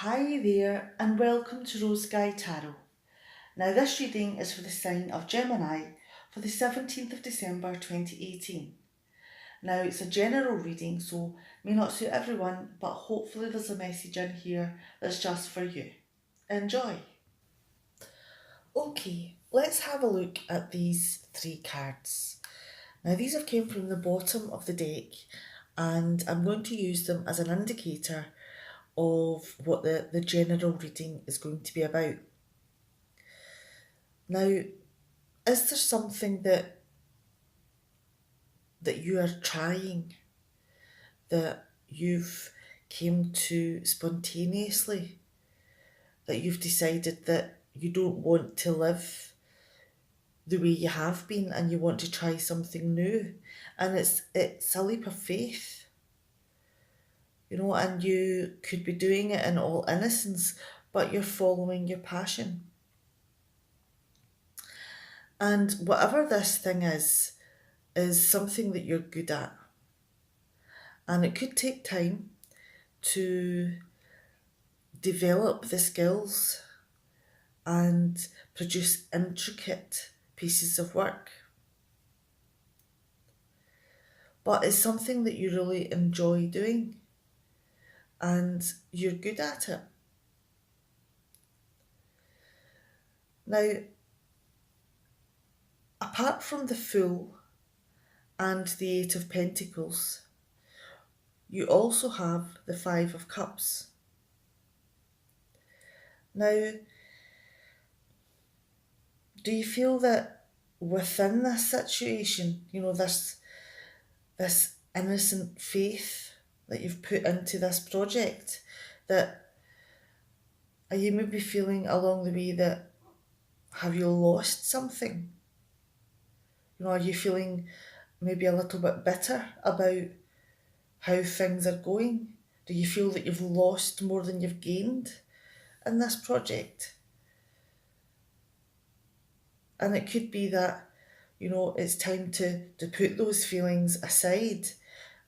Hi there, and welcome to Rose Sky Tarot. Now, this reading is for the sign of Gemini for the 17th of December 2018. Now, it's a general reading, so may not suit everyone, but hopefully, there's a message in here that's just for you. Enjoy! Okay, let's have a look at these three cards. Now, these have came from the bottom of the deck, and I'm going to use them as an indicator of what the general reading is going to be about. Now, is there something that you are trying, that you've came to spontaneously, that you've decided that you don't want to live the way you have been and you want to try something new? And it's a leap of faith, and you could be doing it in all innocence, but you're following your passion. And whatever this thing is something that you're good at. And it could take time to develop the skills and produce intricate pieces of work. But it's something that you really enjoy doing and you're good at it. Now, apart from the Fool and the Eight of Pentacles, you also have the Five of Cups. Now, do you feel that within this situation, this innocent faith that you've put into this project, that are you maybe feeling along the way that have you lost something? Are you feeling maybe a little bit bitter about how things are going? Do you feel that you've lost more than you've gained in this project? And it could be that, it's time to put those feelings aside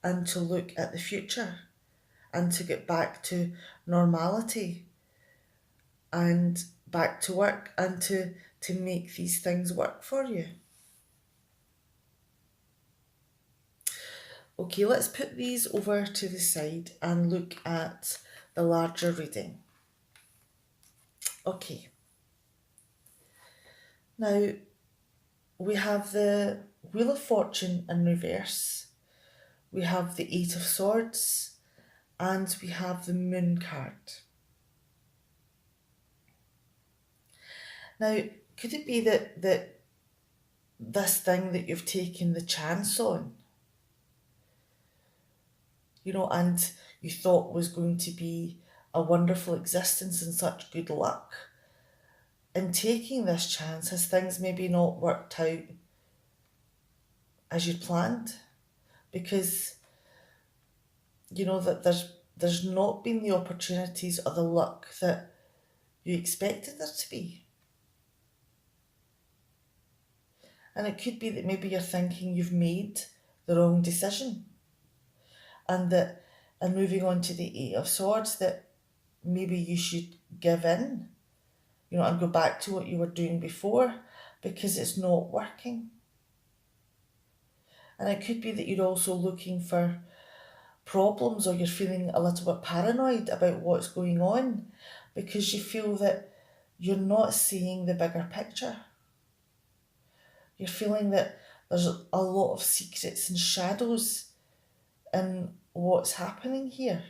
and to look at the future and to get back to normality and back to work and to make these things work for you. Okay, let's put these over to the side and look at the larger reading. Okay. Now, we have the Wheel of Fortune in reverse, we have the Eight of Swords, and we have the Moon card. Now, could it be that this thing that you've taken the chance on, and you thought was going to be a wonderful existence and such good luck, in taking this chance, has things maybe not worked out as you'd planned? Because, that there's not been the opportunities or the luck that you expected there to be. And it could be that maybe you're thinking you've made the wrong decision, and that, and moving on to the Eight of Swords, that maybe you should give in, and go back to what you were doing before because it's not working. And it could be that you're also looking for problems, or you're feeling a little bit paranoid about what's going on because you feel that you're not seeing the bigger picture. You're feeling that there's a lot of secrets and shadows in what's happening here.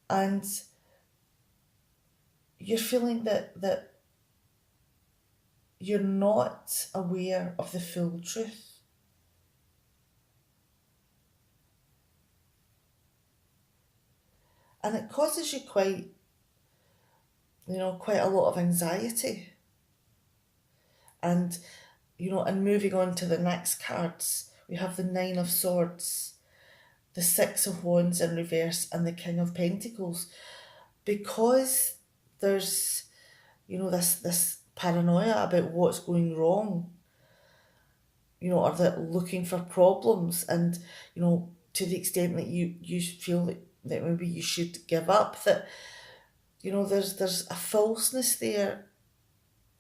And you're feeling that you're not aware of the full truth. And it causes you quite a lot of anxiety. And, and moving on to the next cards, we have the Nine of Swords, the Six of Wands in reverse, and the King of Pentacles. Because there's, this paranoia about what's going wrong, or that looking for problems, and, to the extent that you feel that that maybe you should give up, that, there's a falseness there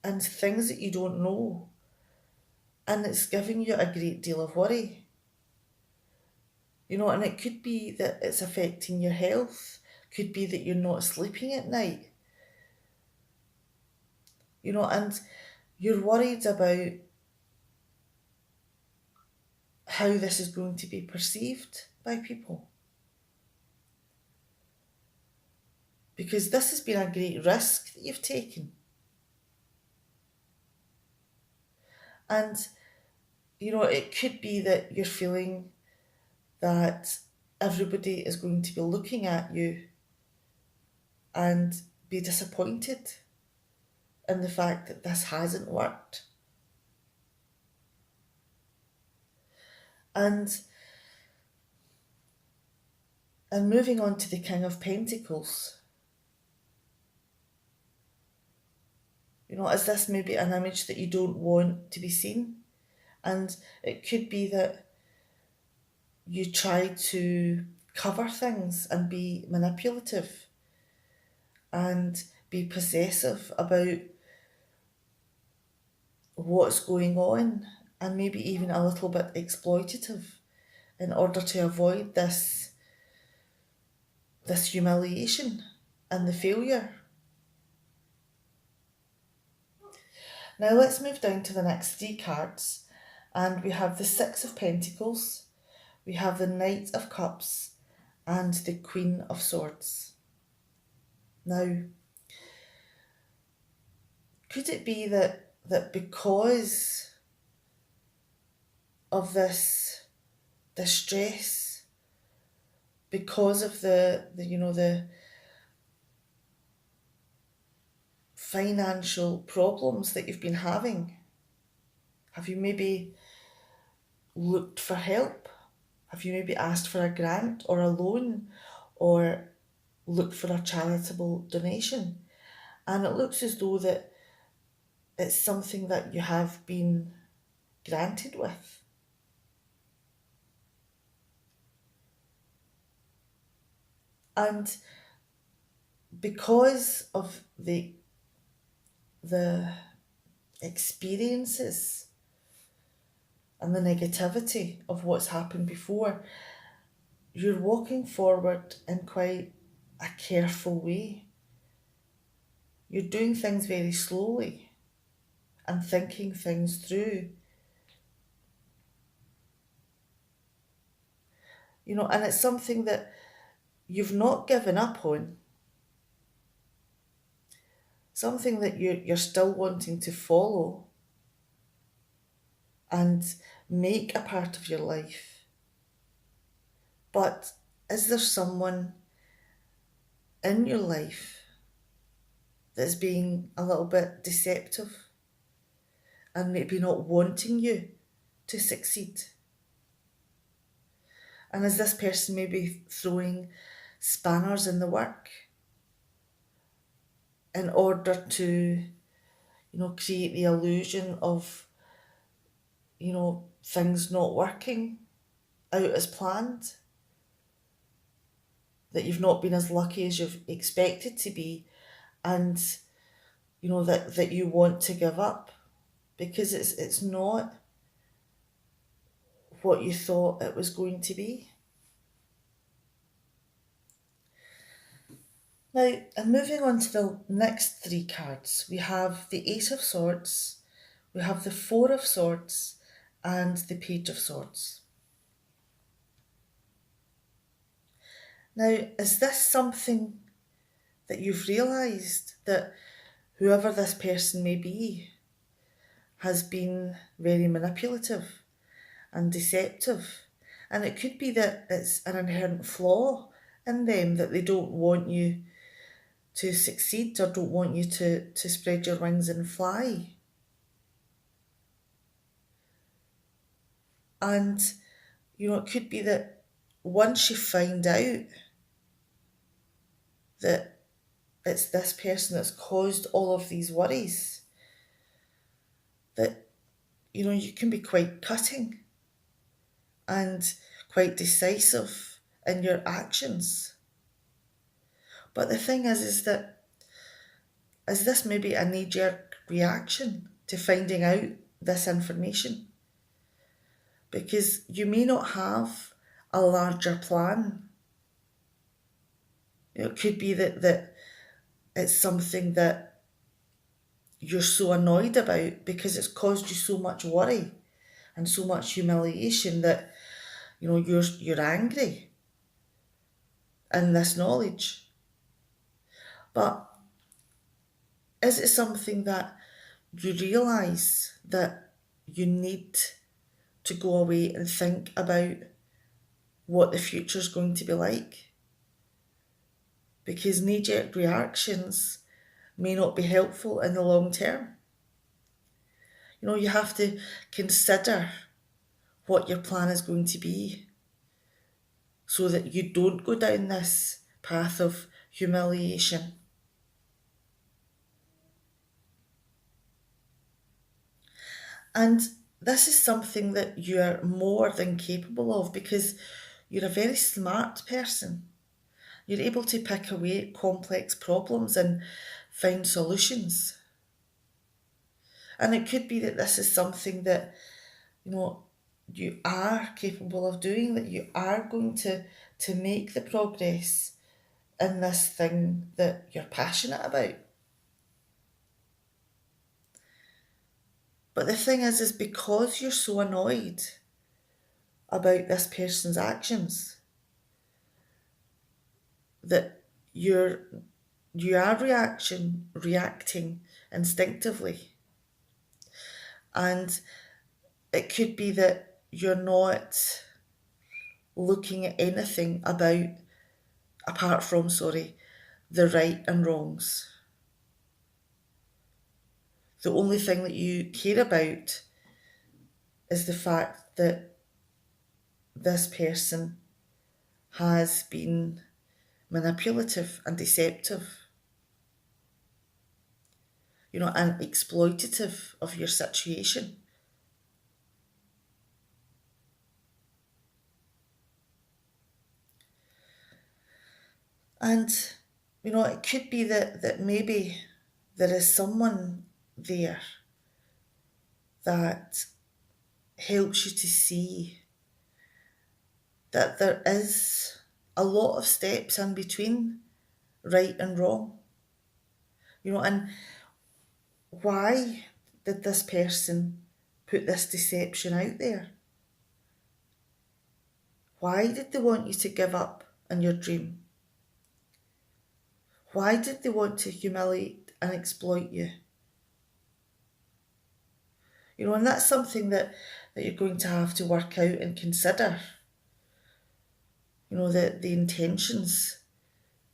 and things that you don't know, and it's giving you a great deal of worry. And it could be that it's affecting your health, could be that you're not sleeping at night, and you're worried about how this is going to be perceived by people. Because this has been a great risk that you've taken. And, it could be that you're feeling that everybody is going to be looking at you and be disappointed in the fact that this hasn't worked. And moving on to the King of Pentacles, is this maybe an image that you don't want to be seen? And it could be that you try to cover things and be manipulative and be possessive about what's going on, and maybe even a little bit exploitative in order to avoid this humiliation and the failure. Now let's move down to the next three cards, and we have the Six of Pentacles, we have the Knight of Cups, and the Queen of Swords. Now, could it be that because of this stress, because of the financial problems that you've been having, have you maybe looked for help? Have you maybe asked for a grant or a loan, or looked for a charitable donation? And it looks as though that it's something that you have been granted with. And because of the experiences and the negativity of what's happened before, you're walking forward in quite a careful way. You're doing things very slowly and thinking things through. And it's something that you've not given up on. Something that you're still wanting to follow and make a part of your life. But is there someone in your life that's being a little bit deceptive and maybe not wanting you to succeed? And is this person maybe throwing spanners in the work in order to, create the illusion of, things not working out as planned? That you've not been as lucky as you've expected to be, and, that you want to give up because it's not what you thought it was going to be. Now, and moving on to the next three cards, we have the Eight of Swords, we have the Four of Swords, and the Page of Swords. Now, is this something that you've realised, that whoever this person may be has been very manipulative and deceptive? And it could be that it's an inherent flaw in them, that they don't want you to succeed or don't want you to spread your wings and fly. And, it could be that once you find out that it's this person that's caused all of these worries, that, you can be quite cutting and quite decisive in your actions. But the thing is that, is this maybe a knee-jerk reaction to finding out this information? Because you may not have a larger plan. It could be that it's something that you're so annoyed about because it's caused you so much worry and so much humiliation that you're angry in this knowledge. But is it something that you realise that you need to go away and think about what the future's going to be like? Because knee-jerk reactions may not be helpful in the long term. You have to consider what your plan is going to be so that you don't go down this path of humiliation. And this is something that you're more than capable of because you're a very smart person. You're able to pick away at complex problems and find solutions. And it could be that this is something that, you are capable of doing, that you are going to make the progress in this thing that you're passionate about. But the thing is because you're so annoyed about this person's actions, that you are reacting instinctively. And it could be that you're not looking at anything apart from the right and wrongs. The only thing that you care about is the fact that this person has been manipulative and deceptive, and exploitative of your situation. And, it could be that maybe there is someone there that helps you to see that there is a lot of steps in between right and wrong. And why did this person put this deception out there? Why did they want you to give up on your dream? Why did they want to humiliate and exploit you? And that's something that you're going to have to work out and consider. The intentions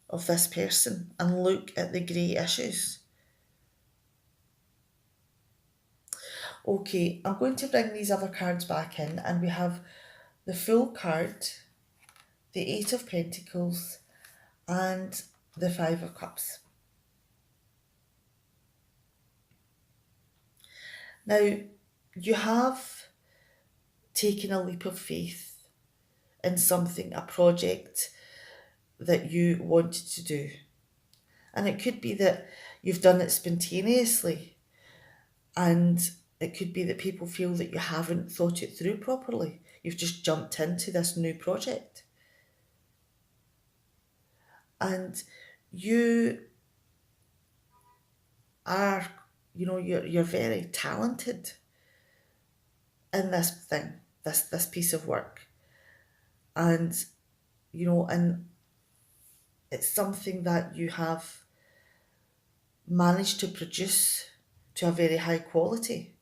of this person and look at the grey issues. Okay, I'm going to bring these other cards back in, and we have the Fool card, the Eight of Pentacles, and the Five of Cups. Now, you have taken a leap of faith in something, a project that you wanted to do. And it could be that you've done it spontaneously, and it could be that people feel that you haven't thought it through properly. You've just jumped into this new project. And you are, you're very talented in this thing, this piece of work. And, and it's something that you have managed to produce to a very high quality.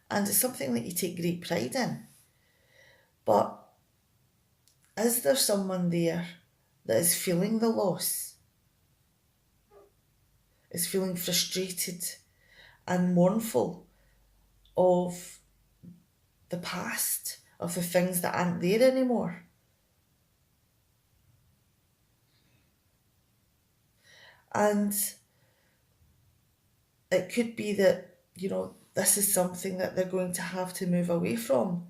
And it's something that you take great pride in. But is there someone there that is feeling the loss, is feeling frustrated and mournful of the past, of the things that aren't there anymore? And it could be that, this is something that they're going to have to move away from,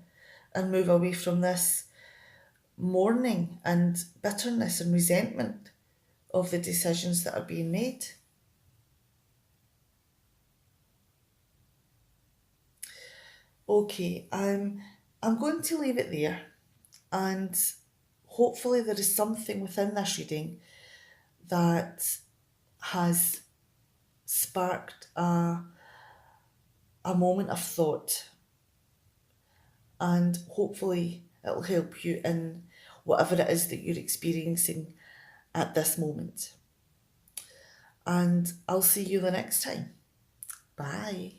and move away from this mourning and bitterness and resentment of the decisions that are being made. Okay, I'm going to leave it there, and hopefully there is something within this reading that has sparked a moment of thought, and hopefully it'll help you in whatever it is that you're experiencing at this moment. And I'll see you the next time. Bye.